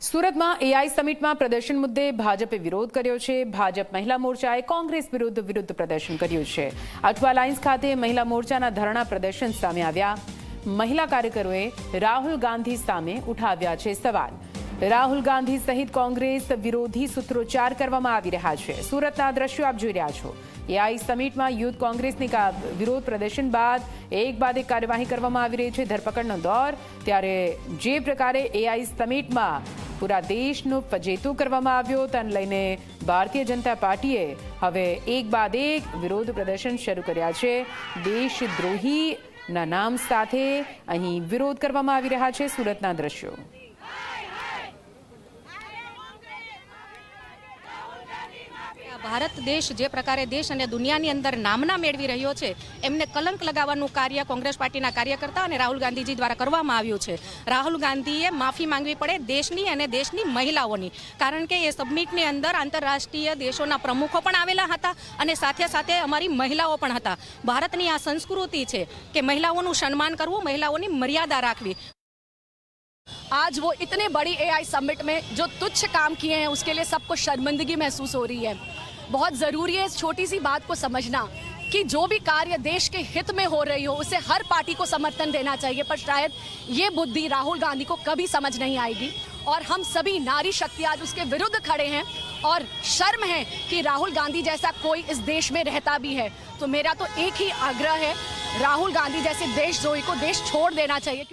સુરતમાં એઆઈ સમિટમાં પ્રદર્શન મુદ્દે ભાજપે વિરોધ કર્યો છે। ભાજપ મહિલા મોરચાએ કોંગ્રેસ વિરુદ્ધ પ્રદર્શન કર્યું છે। અઠવા લાઇન્સ ખાતે મહિલા મોરચાના ધરણા પ્રદર્શન સામે આવ્યા। મહિલા કાર્યકરોએ રાહુલ ગાંધી સામે ઉઠાવ્યા છે સવાલ। રાહુલ ગાંધી સહિત કોંગ્રેસ વિરોધી સૂત્રોચ્ચાર કરવામાં આવી રહ્યા છે। સુરતના દ્રશ્યો આપ જોઈ રહ્યા છો। એઆઈ સમિટમાં યુથ કોંગ્રેસની વિરોધ પ્રદર્શન બાદ એક કાર્યવાહી કરવામાં આવી રહી છે। ધરપકડનો દોર। ત્યારે જે પ્રકારે એઆઈ સમિટમાં પૂરા દેશનો ફજેતો કરવામાં આવ્યો તેને લઈને ભારતીય જનતા પાર્ટીએ હવે એક બાદ એક વિરોધ પ્રદર્શન શરૂ કર્યા છે। દેશદ્રોહીના નામ સાથે અહીં વિરોધ કરવામાં આવી રહ્યા છે। સુરતના દ્રશ્યો। ભારત દેશ જે પ્રકારે દેશ અને દુનિયાની અંદર નામના મેળવી રહ્યો છે એમને કલંક લગાવવાનું કાર્ય કોંગ્રેસ પાર્ટીના કાર્યકર્તા અને રાહુલ ગાંધીજી દ્વારા કરવામાં આવ્યું છે। રાહુલ ગાંધીએ માફી માંગવી પડે દેશની અને દેશની મહિલાઓની, કારણ કે એ સબમિટની અંદર આંતરરાષ્ટ્રીય દેશોના પ્રમુખો પણ આવેલા હતા અને સાથે સાથે અમારી મહિલાઓ પણ હતા। ભારતની આ સંસ્કૃતિ છે કે મહિલાઓનું સન્માન કરવું, મહિલાઓની મર્યાદા રાખવી। आज वो इतने बड़ी एआई समिट में जो तुच्छ काम किए हैं उसके लिए सबको शर्मिंदगी महसूस हो रही है। बहुत ज़रूरी है इस छोटी सी बात को समझना कि जो भी कार्य देश के हित में हो रही हो उसे हर पार्टी को समर्थन देना चाहिए, पर शायद ये बुद्धि राहुल गांधी को कभी समझ नहीं आएगी। और हम सभी नारी शक्ति आज उसके विरुद्ध खड़े हैं और शर्म है कि राहुल गांधी जैसा कोई इस देश में रहता भी है। तो मेरा तो एक ही आग्रह है, राहुल गांधी जैसे देशद्रोही को देश छोड़ देना चाहिए।